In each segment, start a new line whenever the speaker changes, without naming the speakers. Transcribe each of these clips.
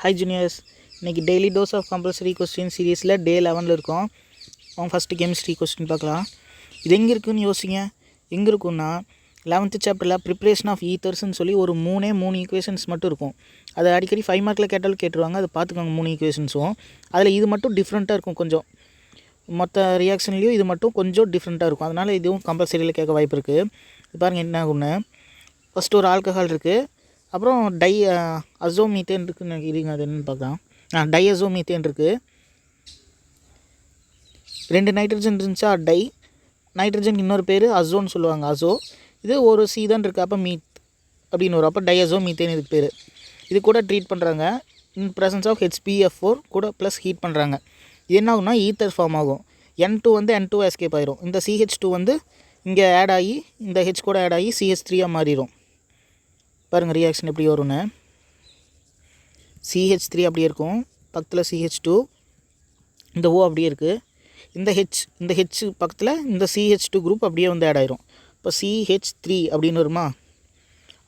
High juniors, இன்றைக்கி daily dose of compulsory question சீரீஸில் day 11 இருக்கும். அவங்க ஃபஸ்ட்டு கெமிஸ்ட்ரி கொஸ்டின் பார்க்கலாம். இது எங்கே இருக்குதுன்னு யோசிங்க. எங்கே இருக்குன்னா 11th சாப்டரில் ப்ரிப்ரேஷன் ஆஃப் ஈத்தர்ஸ்ன்னு சொல்லி ஒரு மூணு ஈக்குவேஷன்ஸ் மட்டும் இருக்கும். அதை அடிக்கடி 5 மார்க்கில் கேட்டாலும் கேட்டுருவாங்க. அதை பார்த்துக்கோங்க. 3 ஈக்குவேஷன்ஸும் அதில் இது மட்டும் டிஃப்ரெண்ட்டாக இருக்கும். கொஞ்சம் மொத்த ரியாக்ஷன்லேயும் இது மட்டும் கொஞ்சம் டிஃப்ரெண்ட்டாக இருக்கும். அதனால் இதுவும் கம்பல்சரியில் கேட்க வாய்ப்பு இருக்குது. இது பாருங்கள் என்ன ஆகுன்னு. ஃபஸ்ட்டு ஒரு ஆல்கஹால் இருக்குது, அப்புறம் அசோமீத்தேன் இருக்குதுன்னு நினைக்கிறீங்க. அது என்னென்னு பார்க்கலாம். டைஅசோமீத்தேன் இருக்குது. 2 நைட்ரஜன் இருந்துச்சா, நைட்ரஜன் இன்னொரு பேர் அசோன்னு சொல்லுவாங்க, அசோ. இது ஒரு சி தான் இருக்குது, அப்போ மீத் அப்படின்னு வரும். அப்போ டைஅசோமீத்தேன் இதுக்கு பேர். இது கூட ட்ரீட் பண்ணுறாங்க. இன் ப்ரெசன்ஸ் ஆஃப் HbF4 கூட ப்ளஸ் ஹீட் பண்ணுறாங்க. இது என்ன ஆகுனா ஈத்தர் ஃபார்ம் ஆகும். N2 வந்து N2 எஸ்கேப் ஆயிரும். இந்த CH2 வந்து இங்கே ஆட் ஆகி இந்த H கூட ஆட் ஆகி CH3 மாறிடும். பாருங்கள் ரியாக்ஷன் எப்படி வரும்னு. CH3 அப்படியே இருக்கும், பக்கத்தில் CH2, இந்த O அப்படியே இருக்குது. இந்த H பக்கத்தில் இந்த CH2 குரூப் அப்படியே வந்து ஆட் ஆயிரும். இப்போ CH3 அப்படின்னு வருமா,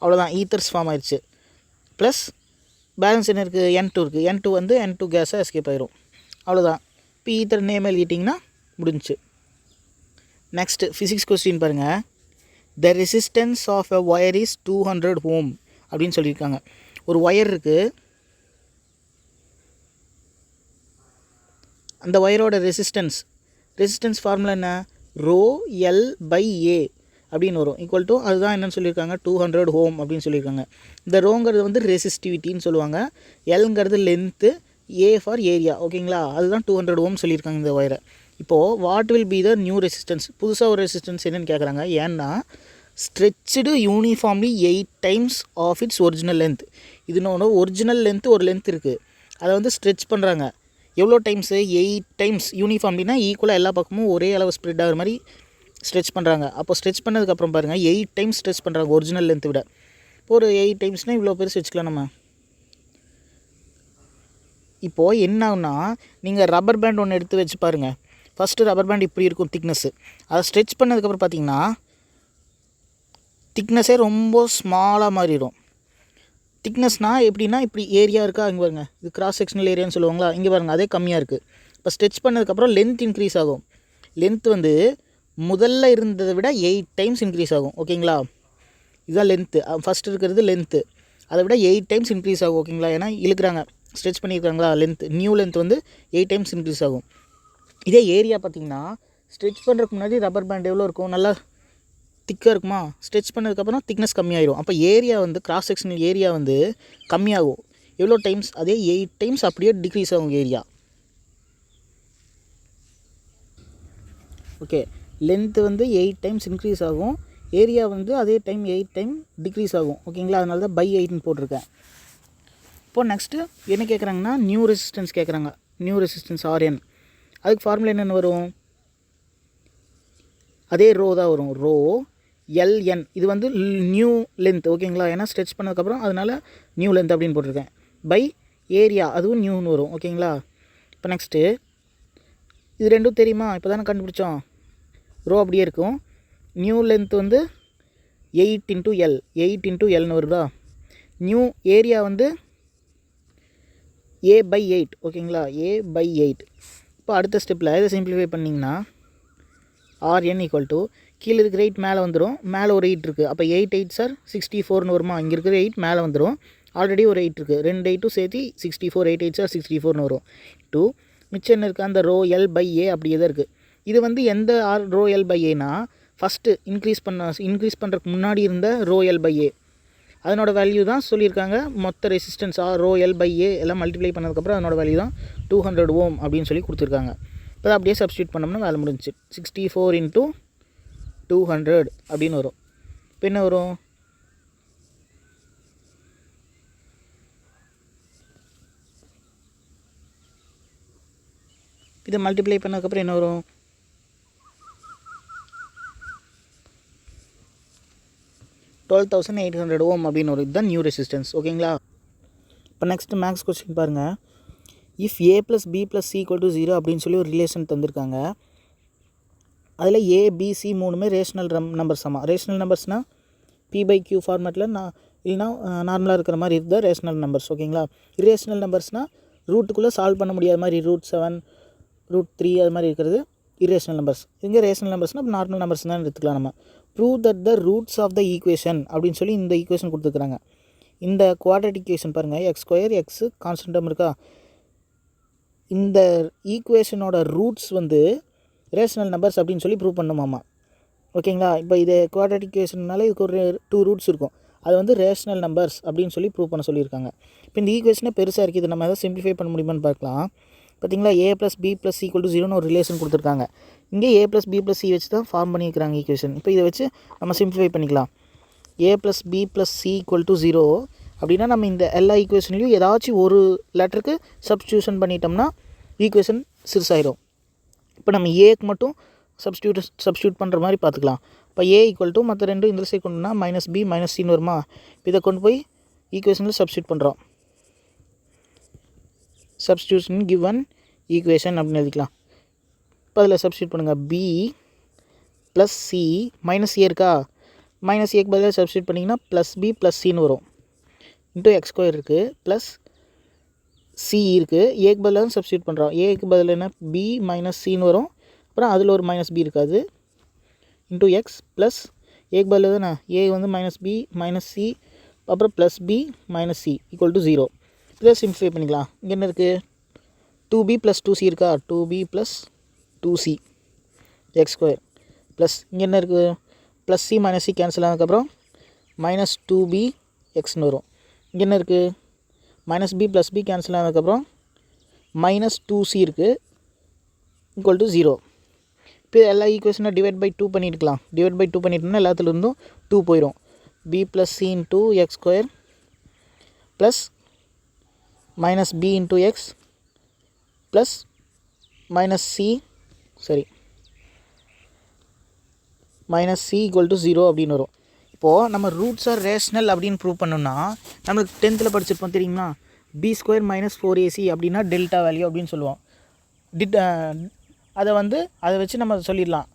அவ்வளோதான், ஈத்தர்ஸ் ஃபார்ம் ஆயிடுச்சு. ப்ளஸ் பேலன்ஸ் என்ன இருக்குது, N2 இருக்குது. N2 வந்து N2 கேஸாக எஸ்கேப் ஆயிரும். அவ்வளோதான். இப்போ ஈத்தர் நேம் எழுதிட்டிங்கன்னா முடிஞ்சிச்சு. நெக்ஸ்ட்டு ஃபிசிக்ஸ் கொஸ்டின் பாருங்கள். The resistance of a wire is 200 ohm அப்படின்னு சொல்லியிருக்காங்க. ஒரு ஒயர் இருக்குது, அந்த ஒயரோட ரெசிஸ்டன்ஸ் ஃபார்முலா என்ன, ρL/A அப்படின்னு வரும். ஈக்குவல் டு அதுதான் என்னென்னு சொல்லியிருக்காங்க, 200 ohm அப்படின்னு சொல்லியிருக்காங்க. இந்த ரோங்கிறது வந்து ரெசிஸ்டிவிட்டின்னு சொல்லுவாங்க, எல்ங்கிறது லென்த்து, ஏ ஃபார் ஏரியா. ஓகேங்களா, அதுதான் 200 ohm சொல்லியிருக்காங்க இந்த ஒயரை. இப்போது what will be the new resistance, புதுசாக ஒரு ரெசிஸ்டன்ஸ் என்னென்னு கேட்குறாங்க. ஏன்னா stretched uniformly 8 times of its original length. இதனோட ஒரிஜினல் லென்த்து ஒரு லென்த் இருக்குது, அதை வந்து ஸ்ட்ரெச் பண்ணுறாங்க. எவ்வளோ டைம்ஸு, 8 times. யூனிஃபார்ம்லினா ஈக்குவலாக எல்லா பக்கமும் ஒரே அளவு ஸ்ப்ரெட் ஆகிற மாதிரி ஸ்ட்ரெச் பண்ணுறாங்க. அப்போ ஸ்ட்ரெச் பண்ணதுக்கப்புறம் பாருங்கள் 8 times ஸ்ட்ரெச் பண்ணுறாங்க ஒரிஜினல் லென்த்து விட. இப்போ ஒரு 8 timesனால் இவ்வளோ பேர் வச்சுக்கலாம் நம்ம. இப்போது என்ன ஆகுனா, நீங்கள் ரப்பர் பேண்ட் ஒன்று எடுத்து வச்சு பாருங்கள். ஃபஸ்ட்டு ரப்பர் பேண்ட் இப்படி இருக்கும் திக்னஸ்ஸு. அதை ஸ்ட்ரெச் பண்ணதுக்கப்புறம் பார்த்தீங்கன்னா திக்னஸே ரொம்ப ஸ்மாலாக மாறிடும். திக்னஸ்னால் எப்படின்னா இப்படி ஏரியா இருக்கா, இங்கே பாருங்கள், இது கிராஸ் செக்ஷனல் ஏரியான்னு சொல்லுவாங்களா, இங்கே பாருங்கள் அதே கம்மியாக இருக்குது. இப்போ ஸ்ட்ரெச் பண்ணதுக்கப்புறம் லென்த் இன்க்ரீஸ் ஆகும். லென்த் வந்து முதல்ல இருந்ததை விட 8 times இன்க்ரீஸ் ஆகும். ஓகேங்களா, இதுதான் லென்த்து. ஃபஸ்ட்டு இருக்கிறது லென்த்து, அதை விட 8 times இன்க்ரீஸ் ஆகும். ஓகேங்களா, ஏன்னா இழுக்கிறாங்க, ஸ்ட்ரெச் பண்ணியிருக்காங்களா, லென்த், நியூ லென்த் வந்து 8 times இன்க்ரீஸ் ஆகும். இதே ஏரியா பார்த்திங்கன்னா ஸ்ட்ரெச் பண்ணுறதுக்கு முன்னாடி ரப்பர் பேண்ட் எவ்வளோ இருக்கும், நல்லா திக்காக இருக்குமா, ஸ்ட்ரெச் பண்ணதுக்கப்புறம் திக்னஸ் கம்மியாயிடும். அப்போ ஏரியா வந்து கிராஸ் செக்ஷனல் ஏரியா வந்து கம்மியாகும். எவ்வளோ டைம்ஸ், அதே 8 times அப்படியே டிக்ரீஸ் ஆகும் ஏரியா. ஓகே, லென்த்து வந்து 8 times இன்க்ரீஸ் ஆகும், ஏரியா வந்து அதே டைம் 8 time டிக்ரீஸ் ஆகும். ஓகேங்களா, அதனால தான் /8ன்னு போட்டிருக்கேன். இப்போது நெக்ஸ்ட்டு என்ன கேட்குறாங்கன்னா நியூ ரெசிஸ்டன்ஸ் கேட்குறாங்க. New resistance RN. அதுக்கு ஃபார்முலா என்னென்னு வரும், அதே ரோ தான் வரும், ρLN. இது வந்து நியூ லென்த். ஓகேங்களா, ஏன்னா ஸ்ட்ரெச் பண்ணதுக்கப்புறம் அதனால் நியூ லென்த் அப்படின்னு போட்டிருக்கேன். பை ஏரியா, அதுவும் நியூன்னு வரும். ஓகேங்களா, இப்போ நெக்ஸ்ட்டு இது ரெண்டும் தெரியுமா, இப்போ தானே கண்டுபிடிச்சோம். ரோ அப்படியே இருக்கும், நியூ லென்த் வந்து 8 × L, 8 × Lன்னு வருதா. நியூ ஏரியா வந்து A/8. ஓகேங்களா, A/8. இப்போ அடுத்த ஸ்டெப்பில் இதை சிம்பிளிஃபை பண்ணிங்கன்னா RN ஈக்குவல் டு கீழே இருக்கிற 8 மேலே வந்துடும், மேலே ஒரு 8 இருக்குது. அப்போ 8 8s are 64ன்னு வருமா, இங்கே இருக்கிற 8 மேலே வந்துடும், ஆல்ரெடி ஒரு 8 இருக்குது, 2 8 சேர்த்து 64, 8 8s are 64ன்னு வரும். டூ மிச்சம் என்ன இருக்குது, அந்த ρL/A அப்படியே தான் இருக்குது. இது வந்து எந்த ρL/Aனா ஃபஸ்ட்டு இன்க்ரீஸ் பண்ணுறதுக்கு முன்னாடி இருந்த ρL/A அதனோட வேல்யூ தான் சொல்லியிருக்காங்க. மொத்த ரெசிஸ்டன்ஸ் ρL/A எல்லாம் மல்டிப்ளை பண்ணதுக்கப்புறம் அதனோட வேல்யூ தான் 200 ohm அப்படின்னு சொல்லி கொடுத்துருக்காங்க. இப்போ அப்படியே சப்ஸ்டியூட் பண்ணோம்னா வேலை முடிஞ்சிச்சு. 64 × 200 அப்படின்னு வரும். இப்போ என்ன வரும், இதை மல்டிப்ளை பண்ணதுக்கப்புறம் என்ன வரும், 12,800 ohm அப்படின்னு வரும். இதுதான் நியூ ரெசிஸ்டன்ஸ். ஓகேங்களா, இப்போ நெக்ஸ்ட்டு மேக்ஸ் கொஸ்டின் பாருங்கள். இஃப் A + B + C = 0 அப்படின்னு சொல்லி ஒரு ரிலேஷன் தந்திருக்காங்க. அதில் A, B, C மூணுமே ரேஷ்னல் நம்பர்ஸ். ரேஷ்னல் நம்பர்ஸ்னால் P/Q ஃபார்மேட்டில் நான் இல்லைனா நார்மலாக இருக்கிற மாதிரி இருந்தால் ரேஷ்னல் நம்பர்ஸ். ஓகேங்களா. இரேஷ்னல் நம்பர்ஸ்னால் ரூட்டுக்குள்ளே சால்வ் பண்ண முடியாத மாதிரி √7 √3 அது மாதிரி இருக்கிறது இரேஷ்னல் நம்பர்ஸ். இங்கே ரேஷ்னல் நம்பர்ஸ்னால் நார்மல் நம்பர்ஸ் தான் எடுத்துக்கலாம் நம்ம. Prove that the roots of the equation அப்படின்னு சொல்லி இந்த ஈக்குவேஷன் கொடுத்துருக்குறாங்க. இந்த குவாட்ரேட்டிக் ஈக்குவேஷன் பாருங்கள், x² எக்ஸு கான்ஸ்டன்ட் டேர்ம் இருக்கா, இந்த ஈக்குவேஷனோட ரூட்ஸ் வந்து ரேஷ்னல் நம்பர்ஸ் அப்படின்னு சொல்லி ப்ரூவ் பண்ணுமாமா. ஓகேங்களா. இப்போ இது குவாட்ரேட்டிக் ஈக்குவேஷன்னால இதுக்கு ஒரு 2 ரூட்ஸ் இருக்கும், அது வந்து ரேஷ்னல் நம்பர்ஸ் அப்படின்னு சொல்லி ப்ரூவ் பண்ண சொல்லியிருக்காங்க. இப்போ இந்த ஈக்குவேஷனே பெருசாக இருக்குது, இது நம்ம எதாவது சிம்பிளிஃபை பண்ண முடியுமான்னு பார்க்கலாம். பார்த்தீங்களா, a + b + c = 0ன்னு ஒரு ரிலேஷன் கொடுத்துருக்காங்க. இங்கே a + b + c வச்சு தான் ஃபார்ம் பண்ணியிருக்கிறாங்க ஈக்குவேஷன். இப்போ இதை வச்சு நம்ம சிம்பிளிஃபை பண்ணிக்கலாம். a + b + c = 0 அப்படின்னா நம்ம இந்த எல்லா ஈக்குவேஷன்லையும் ஏதாச்சும் ஒரு லெட்டருக்கு சப்ஸ்டியூஷன் பண்ணிட்டோம்னா ஈக்குவேஷன் சிறுசாயிடும். இப்போ நம்ம ஏக்கு மட்டும் சப்ஸ்டியூட் பண்ணுற மாதிரி பார்த்துக்கலாம். இப்போ a = மற்ற ரெண்டும் இந்த சைடு கொண்டுனா -b - c வருமா. இப்போ இதை கொண்டு போய் ஈக்குவேஷனில் சப்ஸ்டியூட் பண்ணுறோம். சப்ஸ்டியூஷன் கிவன் ஈக்குவேஷன் அப்படின்னு எழுதிக்கலாம். இப்போ அதில் சப்ஸ்டியூட் பண்ணுங்கள். b + c -a இருக்கா, -aக்கு பதிலாக சப்ஸ்டியூட் பண்ணிங்கன்னா +b + c வரும். x² இருக்குது ப்ளஸ் c இருக்குது. ஏக்கு பதிலாக சப்ஸ்டியூட் பண்ணுறோம். ஏக்கு பதில் என்ன b - c வரும். அப்புறம் அதில் ஒரு -b இருக்காது x ப்ளஸ் ஏக்கு பதில் தானே a வந்து -b - c அப்புறம் +b - c = 0. இதை சிம்பிளிஃபை பண்ணிக்கலாம். இங்கே என்ன இருக்குது, 2b + 2c இருக்கா, 2b + 2c x² ப்ளஸ் இங்கே என்ன இருக்குது, +c - c கேன்சல் ஆனதுக்கப்புறம் -2b xன்னு வரும். இங்கே என்ன இருக்குது, -b + b கேன்சல் ஆனதுக்கப்புறம் -2c இருக்குது = 0. இப்போ எல்லா ஈக்குவேஷனை டிவைட் பை 2 பண்ணியிருக்கலாம். டிவைட் பை 2 பண்ணிட்டோம்னா எல்லாத்துலேருந்தும் 2 போயிடும். b + c × x² plus -b × x plus -c -c = 0 அப்படின்னு வரும். இப்போது நம்ம ரூட்ஸ் ஆர் ரேஷ்னல் அப்படின்னு ப்ரூவ் பண்ணோம்னா நம்மளுக்கு 10th படிச்சிருப்போம் தெரியுமா, b² - 4ac அப்படின்னா டெல்டா வேல்யூ அப்படின்னு சொல்லுவோம். அதை வச்சு நம்ம சொல்லிடலாம்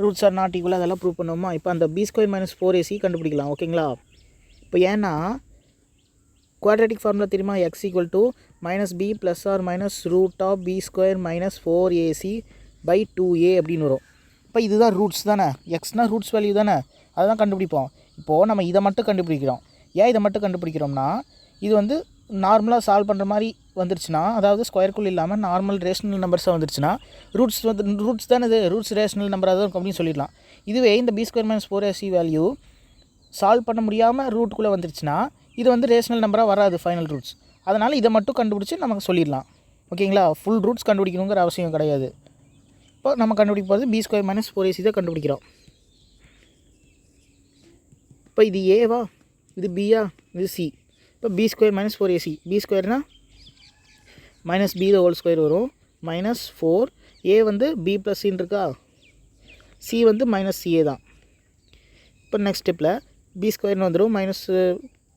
ரூட்ஸ் ஆர் நாட் ஈக்குவல் அதெல்லாம் ப்ரூவ் பண்ணுவோமா. இப்போ அந்த b² - 4ac கண்டுபிடிக்கலாம். ஓகேங்களா. இப்போ ஏன்னா குவாட்ரேட்டிக் ஃபார்முலா தெரியுமா, x = -b ± √b² - 4ac/2a அப்படின்னு வரும். இப்போ இதுதான் ரூட்ஸ் தானே, எக்ஸ்னால் ரூட்ஸ் வேல்யூ தானே, அதை தான் கண்டுபிடிப்போம். இப்போது நம்ம இதை மட்டும் கண்டுபிடிக்கிறோம். ஏன் இதை மட்டும் கண்டுபிடிக்கிறோம்னா இது வந்து நார்மலாக சால்வ் பண்ணுற மாதிரி வந்துருச்சுன்னா, அதாவது ஸ்கொயருக்குள் இல்லாமல் நார்மல் ரேஷ்னல் நம்பர்ஸாக வந்துருச்சுன்னா ரூட்ஸ் தானே இது, ரூட்ஸ் ரேஷ்னல் நம்பராக தான் இருக்கும் அப்படின்னு சொல்லிடலாம். இதுவே இந்த b² - 4ac வேல்யூ சால்வ் பண்ண முடியாமல் ரூட்டுக்குள்ளே வந்துருச்சுன்னா இது வந்து ரேஷ்னல் நம்பராக வராது ஃபைனல் ரூட்ஸ். அதனால் இதை மட்டும் கண்டுபிடிச்சி நமக்கு சொல்லிடலாம். ஓகேங்களா. ஃபுல் ரூட்ஸ் கண்டுபிடிக்கணுங்கிற அவசியம் கிடையாது. இப்போ நம்ம கண்டுபிடிக்க போகிறது b² - 4ac தான் கண்டுபிடிக்கிறோம். இப்போ இது ஏவா, இது பியா, இது சி. இப்போ b² - 4ac, b²னா -b² வரும், -4 a வந்து b + c இருக்கா, c வந்து -ca தான். இப்போ நெக்ஸ்ட் ஸ்டெப்பில் b² வந்துடும், மைனஸ்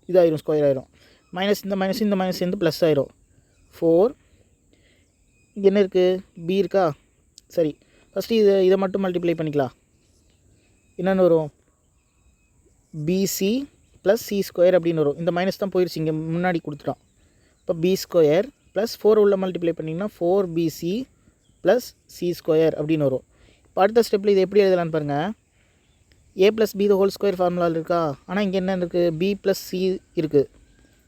இதாயிரும், ஸ்கொயர் ஆயிரும், இந்த மைனஸ் சேர்ந்து ப்ளஸ் ஆயிரும். 4 இங்கே என்ன இருக்குது, b இருக்கா. சரி, ஃபஸ்ட்டு இதை மட்டும் மல்டிப்ளை பண்ணிக்கலாம். என்னென்னு வரும், bc + c² அப்படின்னு வரும். இந்த மைனஸ் தான் போயிடுச்சு, இங்கே முன்னாடி கொடுத்துட்டோம். இப்போ b² + 4 உள்ள மல்டிப்ளை பண்ணிங்கன்னா 4bc + c² அப்படின்னு வரும். இப்போ அடுத்த ஸ்டெப்பில் இது எப்படி எழுதலான்னு பாருங்கள். a + b² ஃபார்முலாவில் இருக்கா, ஆனால் இங்கே என்ன இருக்குது, b + c இருக்குது.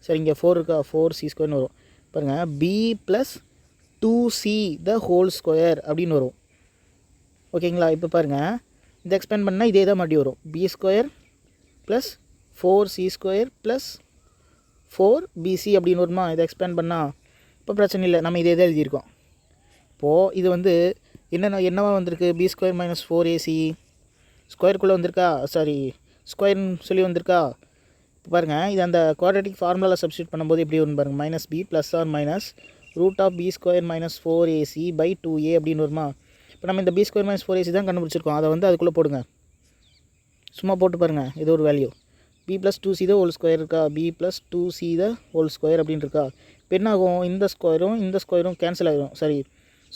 சரி, இங்கே 4 இருக்கா, 4c² வரும். பாருங்கள், b + 2c² அப்படின்னு வரும். ஓகேங்களா. இப்போ பாருங்கள், இதை எக்ஸ்பேண்ட் பண்ணால் இதே தான் மறுபடியும் வரும். b² + 4c² + 4bc அப்படின்னு வருமா. இதை எக்ஸ்பேண்ட் பண்ணால் இப்போ பிரச்சனை இல்லை, நம்ம இதே தான் எழுதியிருக்கோம். இப்போது இது வந்து என்னவா வந்திருக்கு, b² - 4ac ஸ்கொயருக்குள்ளே வந்திருக்கா, ஸ்கொயர்னு சொல்லி வந்திருக்கா. இப்போ பாருங்கள், இது அந்த குவாட்ரேட்டிக் ஃபார்முலாவில் சப்ஸ்டியூட் பண்ணும்போது எப்படி வரும் பாருங்கள், -b ± √b² - 4ac/2a அப்படின்னு வருமா. இப்போ நம்ம இந்த b² - 4ac தான் கண்டுபிடிச்சிருக்கோம், அதை வந்து அதுக்குள்ளே போடுங்க. சும்மா போட்டு பாருங்கள், இது ஒரு வேல்யூ. b + 2c² இருக்கா, b + 2c² அப்படின்னு இருக்கா. இப்போ என்ன ஆகும், இந்த ஸ்கொயரும் கேன்சல் ஆகிரும்.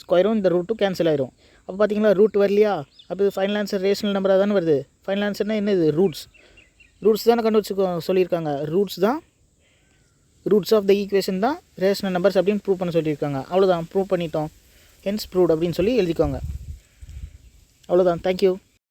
ஸ்கொயரும் இந்த ரூட்டும் கேன்சல் ஆகிரும். அப்போ பார்த்தீங்களா, ரூட் வரலையா. அப்போ இது ஃபைனல் ஆன்சர் ரேஷனல் நம்பராக தானே வருது. ஃபைனல் ஆன்சர்னால் என்னது, ரூட்ஸ். ரூட்ஸ் தானே கண்டுபிடிச்சி சொல்லியிருக்காங்க. ரூட்ஸ் ஆஃப் த ஈக்குவேஷன் தான் ரேஷனல் நம்பர்ஸ் அப்படின்னு ப்ரூவ் பண்ண சொல்லியிருக்காங்க. அவ்வளோதான், ப்ரூவ் பண்ணிட்டோம். ஹென்ஸ் ப்ரூவ்ட் அப்படின்னு சொல்லி எழுதிக்கோங்க. அவ்வளோதான். தேங்க்யூ.